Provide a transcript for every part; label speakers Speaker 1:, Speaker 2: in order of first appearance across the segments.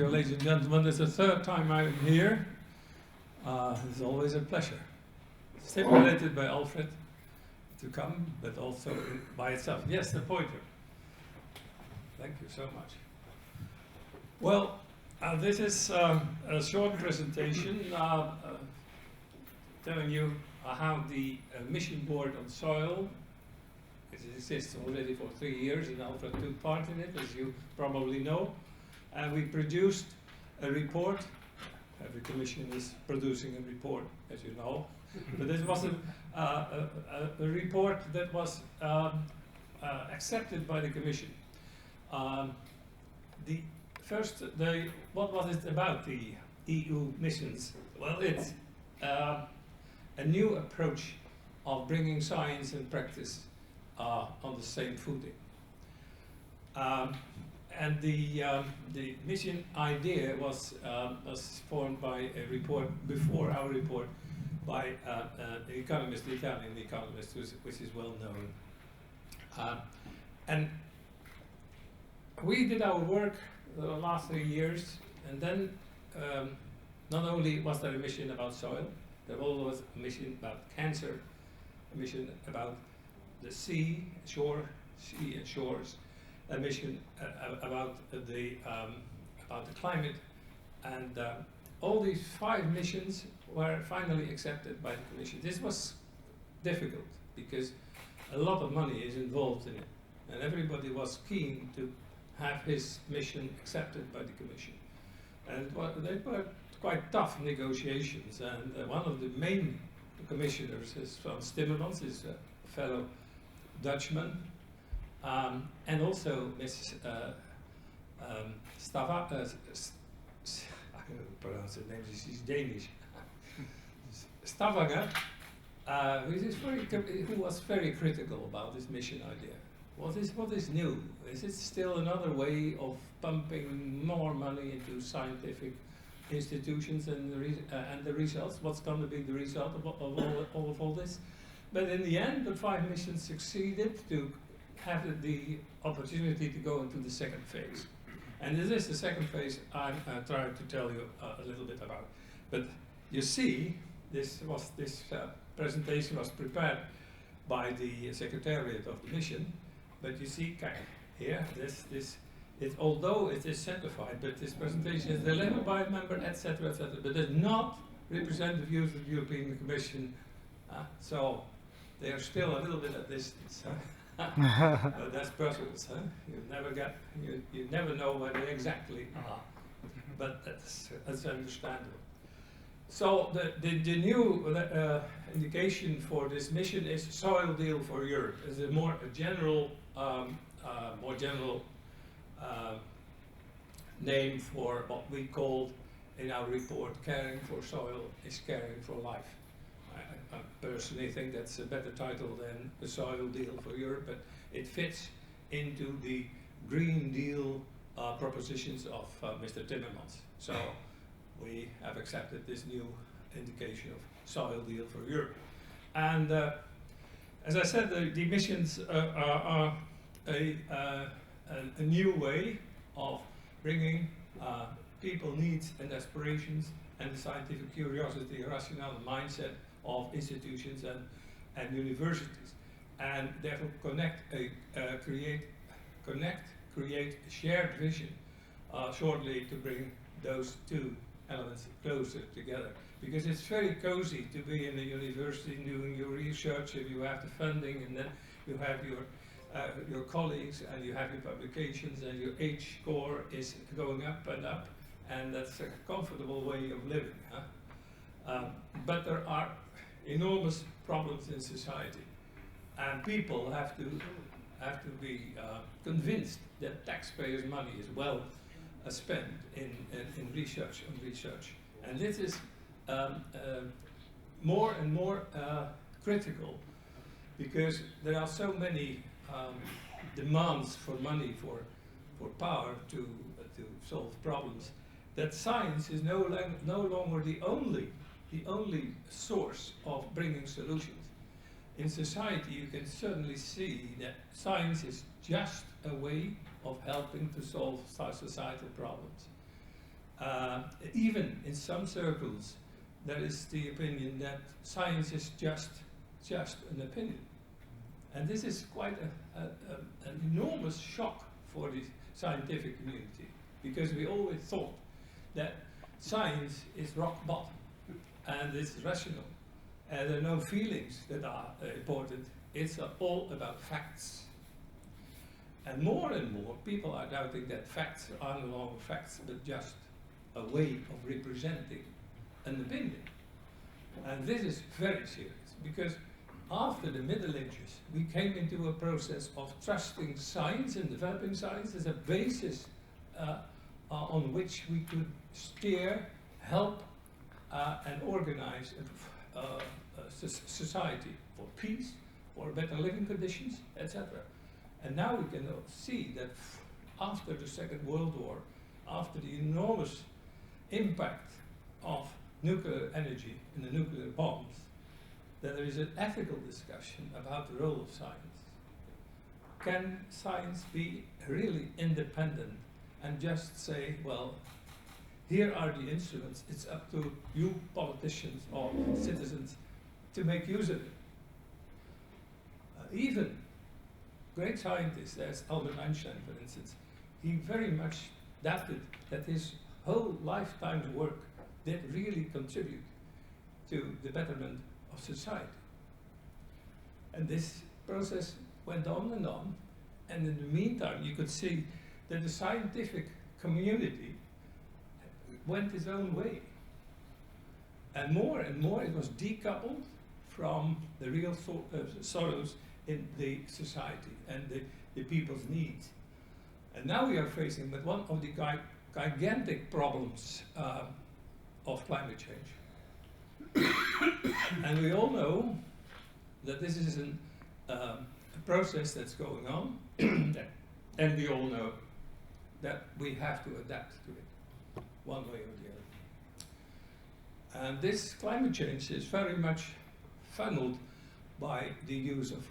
Speaker 1: you, ladies and gentlemen. It's the third time I'm here. It's always a pleasure. Stimulated by Alfred to come, but also by itself. Yes, the pointer. Thank you so much. Well, this is a short presentation telling you how the mission board on soil, it exists already for 3 years, and Alfred took part in it, as you probably know. And we produced a report. Every commission is producing a report, as you know. But this was a report that was accepted by the commission. What was it about the EU missions? Well, it's a new approach of bringing science and practice on the same footing. And the mission idea was formed by a report before our report by an economist, the Italian economist, which is well known. And we did our work the last 3 years, and then not only was there a mission about soil, there also was a mission about cancer, a mission about the sea and shores, a mission about the climate, and all these 5 missions were finally accepted by the Commission. This was difficult because a lot of money is involved in it, and everybody was keen to have his mission accepted by the Commission. And they were quite tough negotiations, and one of the main commissioners is Frans Timmermans, is a fellow Dutchman, and also Ms. Stava, I can't pronounce her name, she's Danish. Stavanger, who was very critical about this mission idea. What is new? Is it still another way of pumping more money into scientific institutions and the results? What's going to be the result of all this? But in the end, the 5 missions succeeded to have the opportunity to go into the second phase. And this is the second phase I'm trying to tell you a little bit about. But you see, this presentation was prepared by the Secretariat of the mission. But you see, here, although it is certified, but this presentation is delivered by a member, etc., but does not represent the views of the European Commission. So they are still a little bit at distance. But that's Brussels. You never know where they exactly are. But that's understandable. So the new indication for this mission is Soil Deal for Europe. It's a more general name for what we called in our report, caring for soil is caring for life. I personally think that's a better title than the Soil Deal for Europe, but it fits into the Green Deal propositions of Mr. Timmermans. So we have accepted this new indication of Soil Deal for Europe. And as I said, the missions are a new way of bringing people needs and aspirations and the scientific curiosity, rationale mindset of institutions and universities, and therefore create a shared vision shortly to bring those 2 elements closer together. Because it's very cozy to be in a university doing your research, if you have the funding, and then you have your colleagues, and you have your publications, and your H score is going up, and that's a comfortable way of living. But there are enormous problems in society, and people have to be convinced that taxpayers' money is well spent in research. And this is more and more critical, because there are so many demands for money, for power to solve problems, that science is no longer the only source of bringing solutions. In society, you can certainly see that science is just a way of helping to solve societal problems. Even in some circles, there is the opinion that science is just an opinion. And this is quite an enormous shock for the scientific community, because we always thought that science is rock bottom and it's rational. And there are no feelings that are important. It's all about facts. And more people are doubting that facts are no longer facts, but just a way of representing an opinion. And this is very serious, because after the Middle Ages, we came into a process of trusting science and developing science as a basis on which we could steer, help, and organize a society for peace, for better living conditions, etc. And now we can see that after the Second World War, after the enormous impact of nuclear energy and the nuclear bombs, that there is an ethical discussion about the role of science. Can science be really independent and just say, well, here are the instruments, it's up to you politicians or citizens to make use of it? Even great scientists, as Albert Einstein, for instance, he very much doubted that his whole lifetime's work did really contribute to the betterment of society. And this process went on, and in the meantime you could see that the scientific community went its own way. And more it was decoupled from the real sorrows in the society and the people's needs. And now we are facing with one of the gigantic problems of climate change. And we all know that this is a process that's going on, and we all know that we have to adapt to it, one way or the other. And this climate change is very much funneled by the use of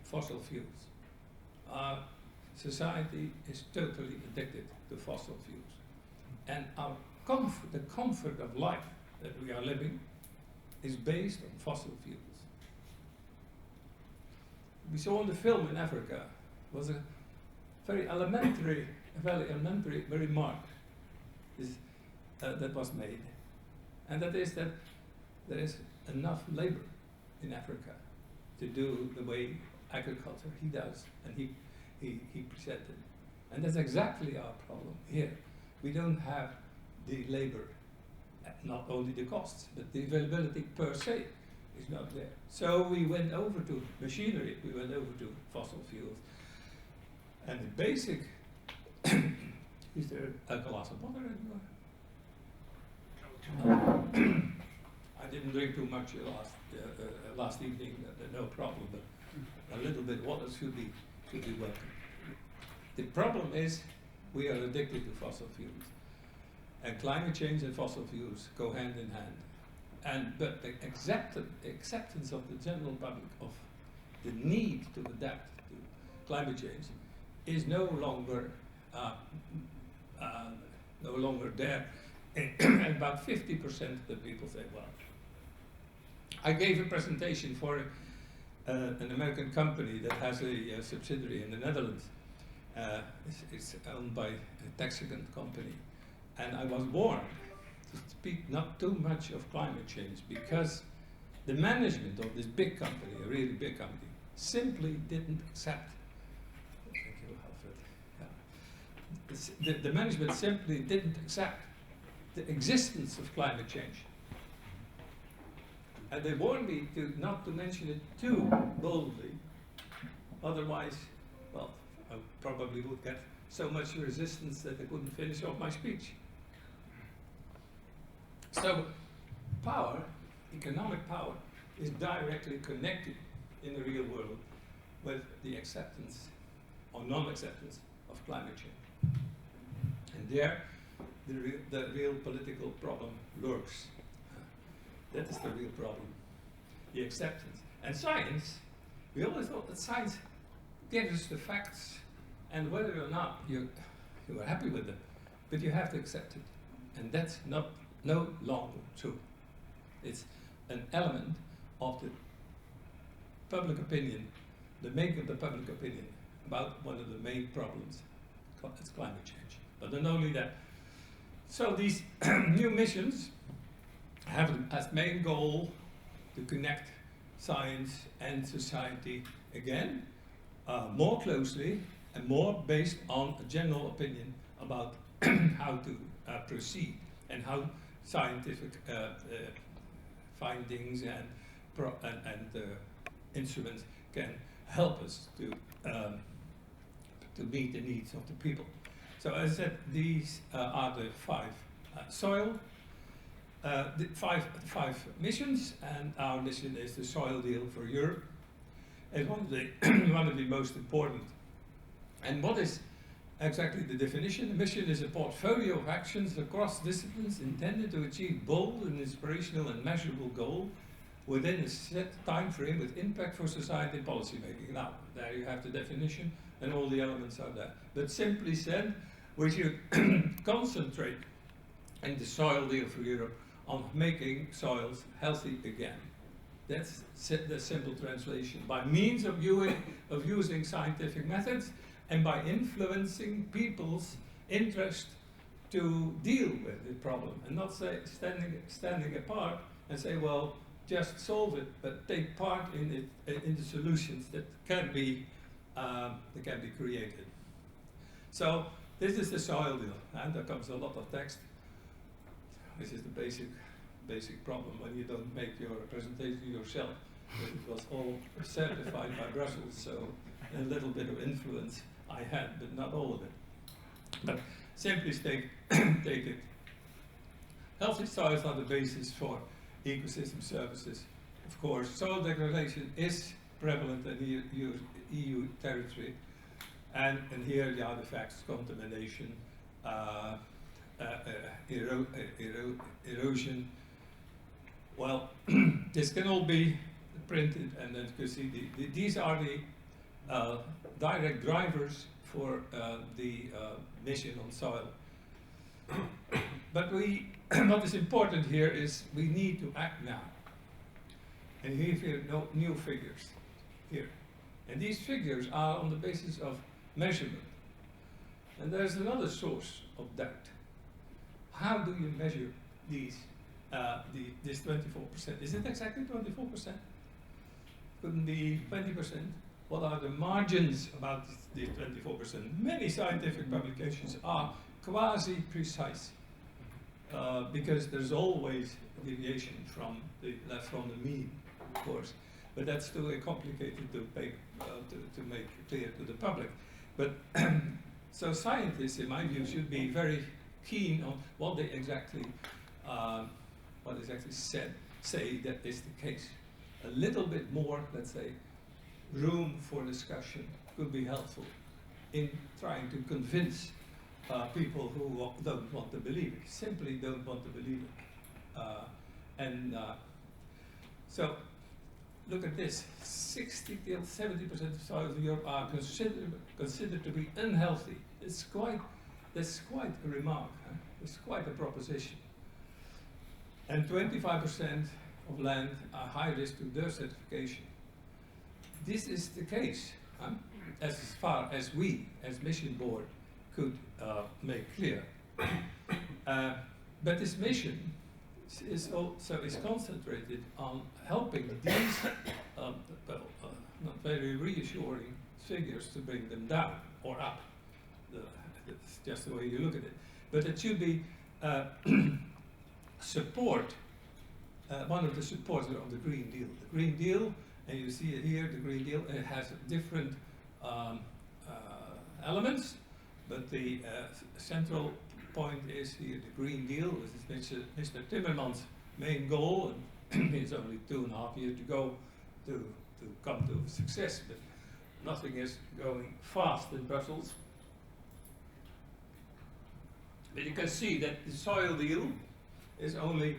Speaker 1: fossil fuels. Our society is totally addicted to fossil fuels. And our the comfort of life that we are living is based on fossil fuels. We saw in the film in Africa was a very elementary remark that was made. And that is that there is enough labor in Africa to do the way agriculture he does, and he presented. And that's exactly our problem here. We don't have the labor, not only the costs, but the availability per se is not there. So we went over to machinery, we went over to fossil fuels. And the basic, is there a glass of water anymore? I didn't drink too much last evening, no problem, but a little bit water should be welcome. The problem is we are addicted to fossil fuels. And climate change and fossil fuels go hand in hand. But the acceptance of the general public of the need to adapt to climate change is no longer there. And about 50% of the people say, well, I gave a presentation for an American company that has a subsidiary in the Netherlands. It's owned by a Mexican company. And I was warned to speak not too much of climate change because the management of this big company, a really big company, simply didn't accept. Thank you, Alfred. The management simply didn't accept the existence of climate change. And they warned me not to mention it too boldly, otherwise, well, I probably would get so much resistance that I couldn't finish off my speech. So power, economic power, is directly connected in the real world with the acceptance or non-acceptance of climate change. And there, the real political problem lurks. That is the real problem, the acceptance. And science, we always thought that science gives us the facts, and whether or not you are happy with them, but you have to accept it. And that's no longer true. It's an element of the public opinion, the make of the public opinion about one of the main problems. It's climate change. But not only that. So these new missions have as main goal to connect science and society again, more closely and more based on a general opinion about how to proceed and how scientific findings and instruments can help us to meet the needs of the people. So as I said, these are the five the five missions, and our mission is the soil deal for Europe. It's one of the most important. And what is exactly the definition? The mission is a portfolio of actions across disciplines intended to achieve bold and inspirational and measurable goal within a set time frame with impact for society and policy making. Now, there you have the definition, and all the elements are there. But simply said, we should concentrate in the soil deal for Europe on making soils healthy again. That's the simple translation. By means of using scientific methods and by influencing people's interest to deal with the problem, and not say standing apart and say, well, just solve it, but take part in it, in the solutions that can be created. So this is the soil deal, and there comes a lot of text. This is the basic problem when you don't make your presentation yourself. It was all certified by Brussels, so a little bit of influence I had, but not all of it. But simply take it. Healthy soils are the basis for ecosystem services. Of course, soil degradation is prevalent in EU territory, and here the artifacts, contamination, erosion. Well, this can all be printed, and then you can see these are the direct drivers for the mission on soil. But what is important here is we need to act now. And here new figures here. And these figures are on the basis of measurement. And there's another source of doubt. How do you measure these, this 24%? Is it exactly 24%? Couldn't be 20%. What are the margins about this 24%? Many scientific publications are quasi-precise because there's always deviation from the mean, of course. But that's too complicated to make clear to the public. But so scientists, in my view, should be very keen on what they exactly say that is the case. A little bit more, let's say, room for discussion could be helpful in trying to convince people who don't want to believe it, simply don't want to believe it. So look at this, 60 till 70% of soils in Europe are considered to be unhealthy. That's quite a remark, huh? It's quite a proposition. And 25% of land are high risk to desertification. This is the case, huh? As far as we, as mission board, could make clear. But this mission is concentrated on helping these not very reassuring figures to bring them down or up. That's just the way you look at it. But it should be support, one of the supporters of the Green Deal. The Green Deal, and you see it here, the Green Deal, it has different elements, but the central point is here the Green Deal, which is Mr. Timmermans' main goal, and it's only 2.5 years to go to come to success, but nothing is going fast in Brussels. But you can see that the soil deal is only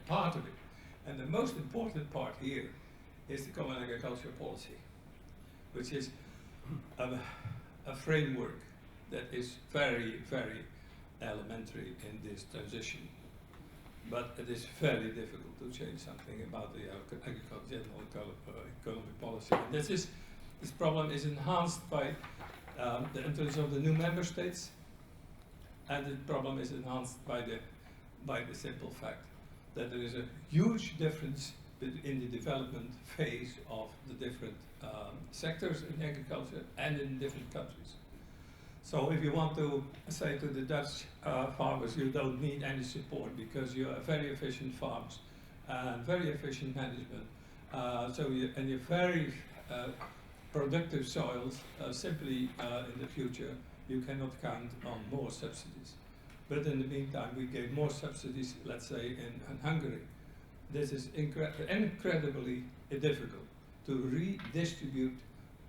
Speaker 1: part of it. And the most important part here is the Common Agricultural Policy, which is a framework that is very, very elementary in this transition. But it is very difficult to change something about the general economic policy. And this problem is enhanced by the entrance of the new member states, and the problem is enhanced by the simple fact that there is a huge difference in the development phase of the different sectors in agriculture and in different countries. So if you want to say to the Dutch farmers, you don't need any support because you are very efficient farms and very efficient management, and you're very productive soils, simply in the future you cannot count on more subsidies. But in the meantime we gave more subsidies, let's say in Hungary. This is incredibly difficult to redistribute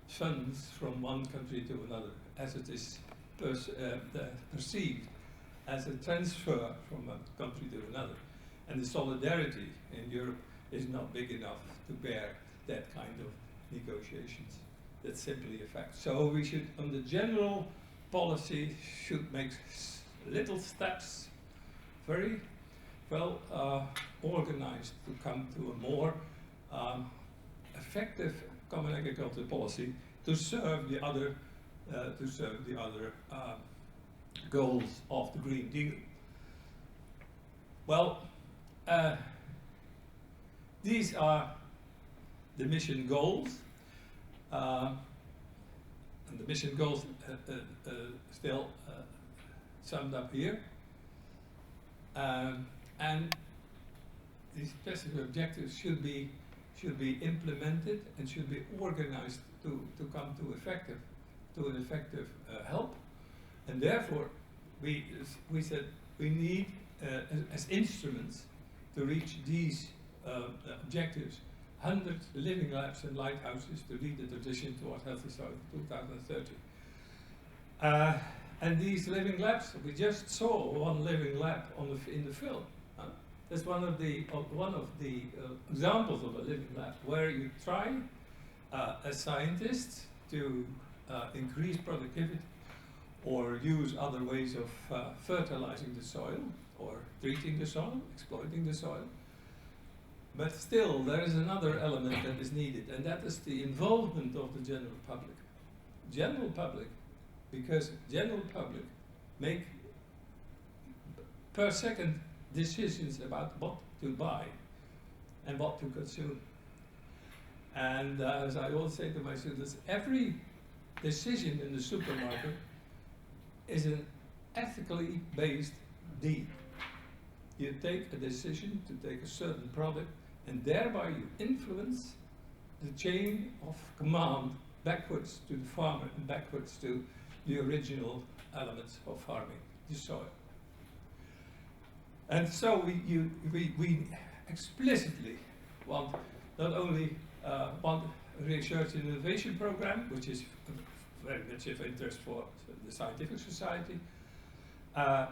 Speaker 1: funds from one country to another, as it is perceived as a transfer from one country to another. And the solidarity in Europe is not big enough to bear that kind of negotiations. That's simply a fact. So we should, on the general policy, should make little steps, very well organized, to come to a more effective common agricultural policy to serve the other goals of the Green Deal. Well, these are the mission goals, and the mission goals still summed up here. And these specific objectives should be implemented and should be organized to come to an effective help. And therefore, we said we need as instruments to reach these objectives 100 living labs and lighthouses to lead the transition towards healthy soil 2030. And these living labs, we just saw one living lab in the film. That's one of the examples of a living lab where you try as scientists to increase productivity or use other ways of fertilizing the soil or treating the soil, exploiting the soil. But still, there is another element that is needed, and that is the involvement of the general public. General public, because general public make per second decisions about what to buy and what to consume. And as I always say to my students, every decision in the supermarket is an ethically based deed. You take a decision to take a certain product, and thereby you influence the chain of command backwards to the farmer and backwards to the original elements of farming, the soil. And so we explicitly want not only want a research and innovation program, which is very much of interest for the scientific society.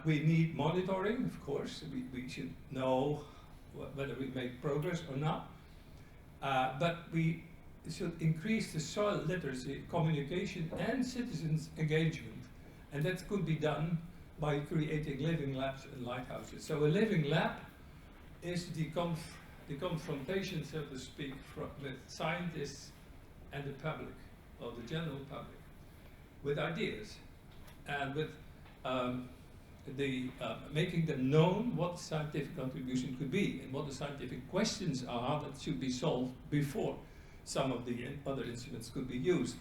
Speaker 1: We need monitoring, of course. We should know whether we make progress or not. But we should increase the soil literacy, communication, and citizens' engagement. And that could be done by creating living labs and lighthouses. So a living lab is the confrontation, so to speak, with scientists and the public, or the general public, with ideas, and with making them known what scientific contribution could be and what the scientific questions are that should be solved before some of the other instruments could be used.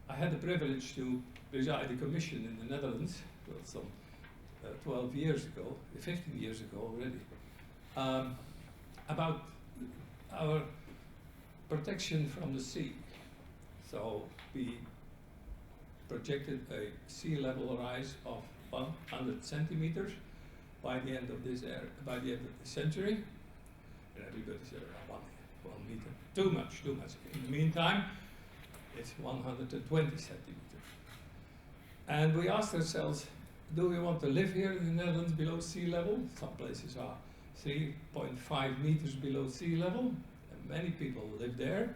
Speaker 1: I had the privilege to preside a commission in the Netherlands, well, some 12 years ago, 15 years ago already, about our protection from the sea. So we projected a sea level rise of 100 centimeters by the end of this by the end of the century. And everybody said, 1 meter, too much. In the meantime, it's 120 centimeters. And we asked ourselves, do we want to live here in the Netherlands below sea level? Some places are 3.5 meters below sea level, and many people live there.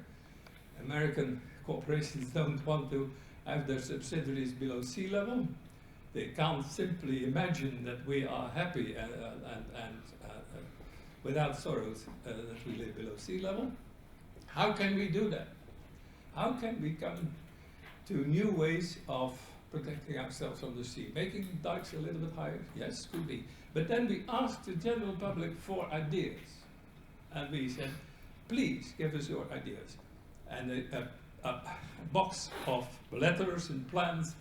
Speaker 1: American corporations don't want to have their subsidiaries below sea level. They can't simply imagine that we are happy and without sorrows that we live below sea level. How can we do that? How can we come to new ways of protecting ourselves from the sea? Making dikes a little bit higher? Yes, could be. But then we asked the general public for ideas. And we said, please give us your ideas. And a box of letters and plans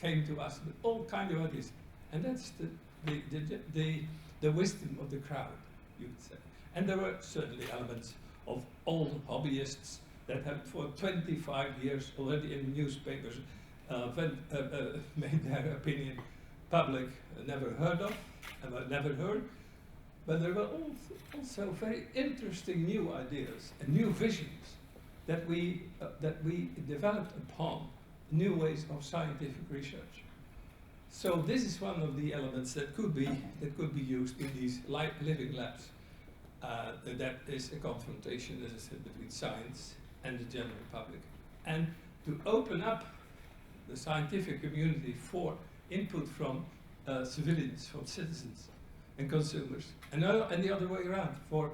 Speaker 1: came to us with all kinds of ideas. And that's the wisdom of the crowd, you would say. And there were certainly elements of old hobbyists that had for 25 years already in newspapers made their opinion public, never heard of, never heard. But there were also very interesting new ideas and new visions that we developed upon, new ways of scientific research. So this is one of the elements that could be used in these living labs. That is a confrontation, as I said, between science and the general public, and to open up the scientific community for input from civilians, from citizens and consumers, and the other way around, for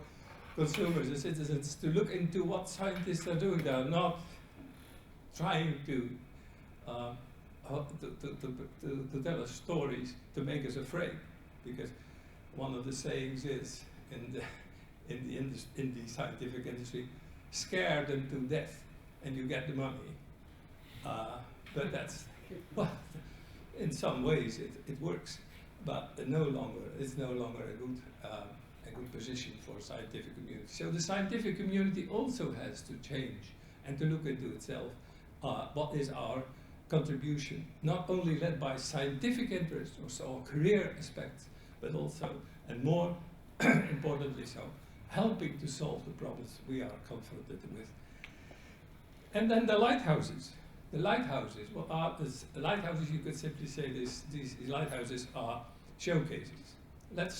Speaker 1: consumers and citizens to look into what scientists are doing. They are not trying to tell us stories to make us afraid, because one of the sayings is in the scientific industry, scare them to death and you get the money. But that's, well, in some ways it works, but it's no longer a good position for scientific community. So the scientific community also has to change and to look into itself. What is our contribution, not only led by scientific interest or career aspects, but also, and more importantly so, helping to solve the problems we are confronted with. And then the lighthouses. The lighthouses, lighthouses, you could simply say these lighthouses are showcases. Let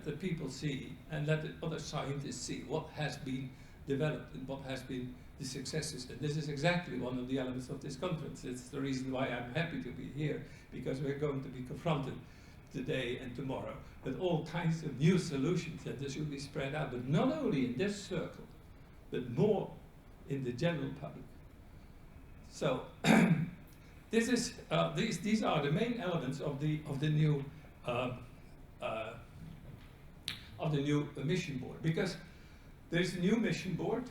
Speaker 1: the people see, and let the other scientists see what has been developed and what has been the successes. And this is exactly one of the elements of this conference. It's the reason why I'm happy to be here, because we're going to be confronted today and tomorrow with all kinds of new solutions, and this should be spread out, but not only in this circle, but more in the general public. So this is these are the main elements of the new mission board, because there's a new mission board.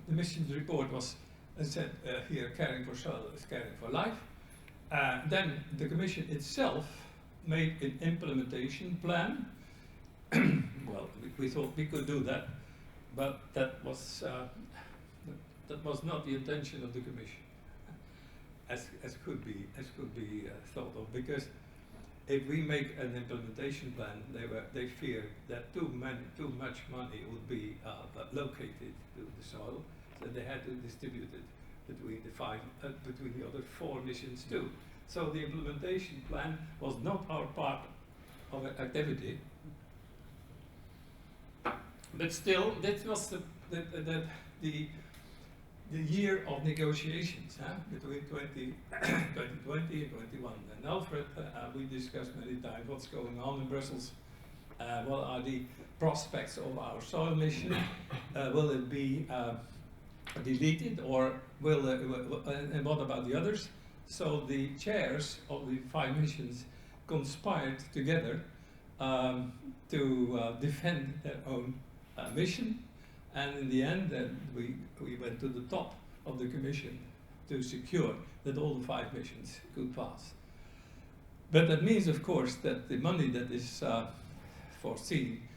Speaker 1: The missions report was, as said here, caring for soil is caring for life. Then the commission itself made an implementation plan. Well, we thought we could do that, but that was not the intention of the commission, as could be thought of, because if we make an implementation plan, they feared that too much money would be located to the soil, so they had to distribute it between the other 4 missions too. So the implementation plan was not our part of activity, but still, that was the year of negotiations between 2020 and 2021. And Alfred, we discussed many times what's going on in Brussels. What are the prospects of our soil mission? Will it be deleted, or and what about the others? So the chairs of the 5 missions conspired together to defend their own mission, and in the end we went to the top of the commission to secure that all the 5 missions could pass. But that means, of course, that the money that is foreseen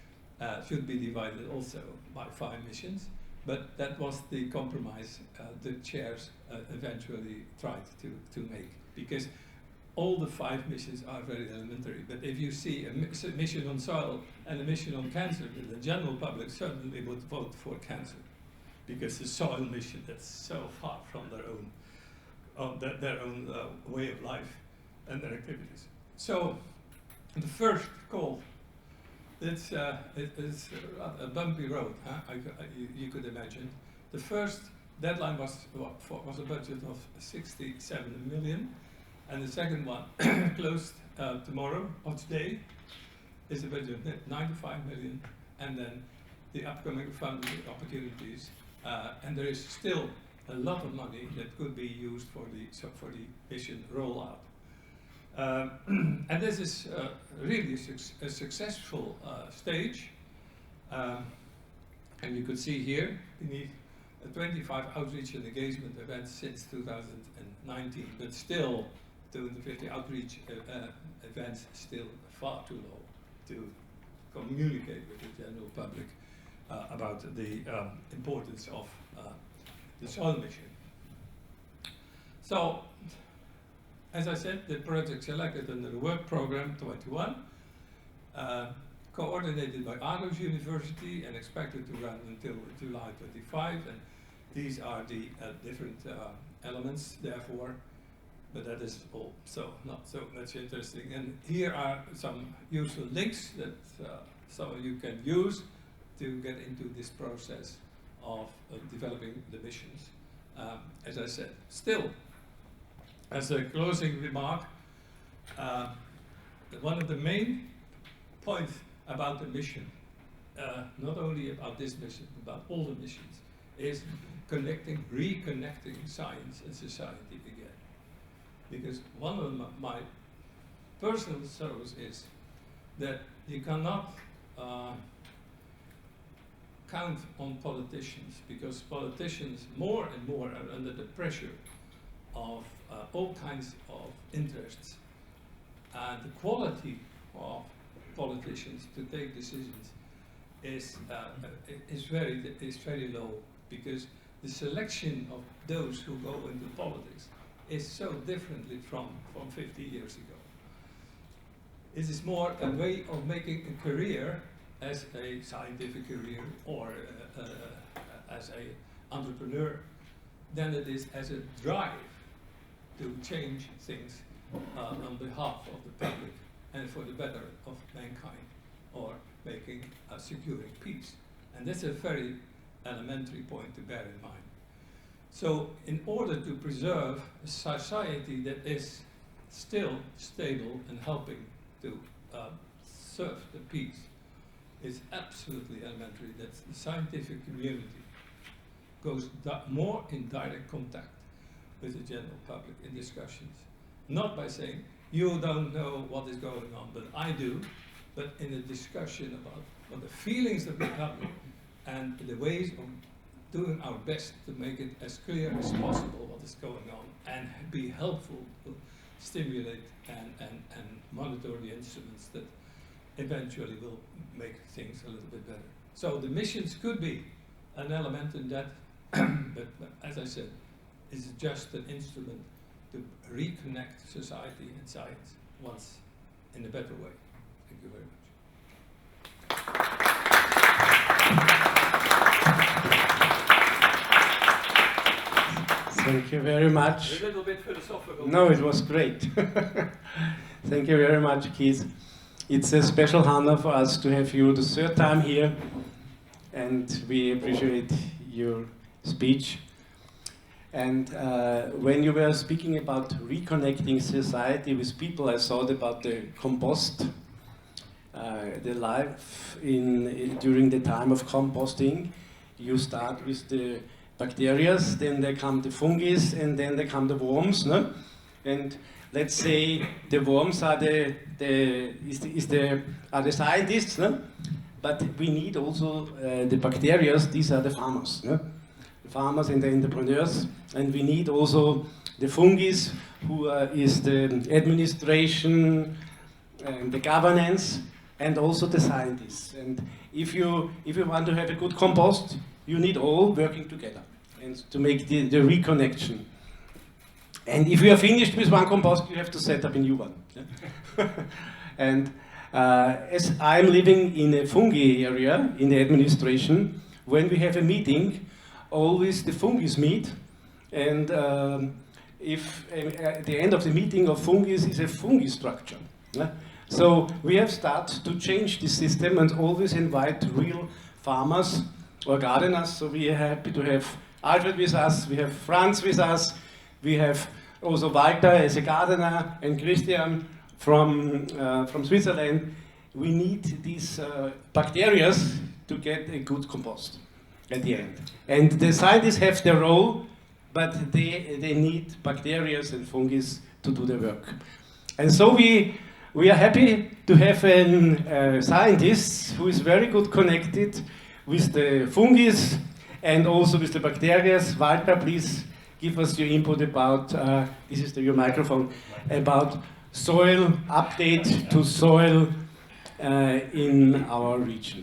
Speaker 1: should be divided also by 5 missions. But that was the compromise the chairs eventually tried to make, because all the 5 missions are very elementary. But if you see a mission on soil and a mission on cancer, the general public certainly would vote for cancer, because the soil mission, that's so far from their own way of life and their activities. So the first call, it's a bumpy road, you could imagine. The first deadline was a budget of 67 million, and the second one closed tomorrow or today is a budget of 95 million, and then the upcoming funding opportunities, and there is still a lot of money that could be used for the mission rollout. And this is really a successful stage, and you could see here beneath 25 outreach and engagement events since 2019, but still 250 outreach events still far too low to communicate with the general public about the importance of the soil mission. So, as I said, the project selected under the work program 21, coordinated by Aarhus University and expected to run until July 25, and these are the different elements, therefore, but that is also not so much interesting. And here are some useful links that some of you can use to get into this process of developing the missions. As I said, still, as a closing remark, one of the main points about the mission, not only about this mission, but about all the missions, is reconnecting science and society again. Because one of my personal sorrows is that you cannot count on politicians, because politicians more and more are under the pressure of all kinds of interests, and the quality of politicians to take decisions is very low, because the selection of those who go into politics is so differently from 50 years ago. It is more a way of making a career as a scientific career or as an entrepreneur than it is as a drive to change things on behalf of the public and for the better of mankind, or securing peace. And that's a very elementary point to bear in mind. So in order to preserve a society that is still stable and helping to serve the peace, it's absolutely elementary that the scientific community goes more in direct contact with the general public in discussions. Not by saying, you don't know what is going on, but I do, but in a discussion about what the feelings of the public and the ways of doing our best to make it as clear as possible what is going on, and be helpful to stimulate and monitor the instruments that eventually will make things a little bit better. So the missions could be an element in that, but as I said, it's just an instrument to reconnect society and science once in a better way. Thank you very much.
Speaker 2: Thank you very much.
Speaker 1: A little bit philosophical.
Speaker 2: No, it was great. Thank you very much, Cees. It's a special honor for us to have you the third time here, and we appreciate your speech. And when you were speaking about reconnecting society with people, I thought about the compost, the life during the time of composting. You start with the bacteria, then there come the fungi, and then there come the worms. No? And let's say the worms are the scientists, no? But we need also the bacteria. These are the farmers, no? The farmers and the entrepreneurs, and we need also the fungi, who is the administration and the governance, and also the scientists. And if you want to have a good compost, you need all working together and to make the reconnection. And if you are finished with one compost, you have to set up a new one. Yeah? And as I'm living in a fungi area in the administration, when we have a meeting, always the fungi meet, and if at the end of the meeting of fungi is a fungi structure. Yeah? So we have started to change the system and always invite real farmers or gardeners, so we are happy to have Alfred with us, we have Franz with us, we have also Walter as a gardener, and Christian from Switzerland. We need these bacteria to get a good compost at the end. And the scientists have their role, but they need bacteria and fungi to do the work. And so we are happy to have a scientist who is very good connected with the fungi and also with the bacteria. Walter, please give us your input about, this is your microphone, about soil update to soil in our region.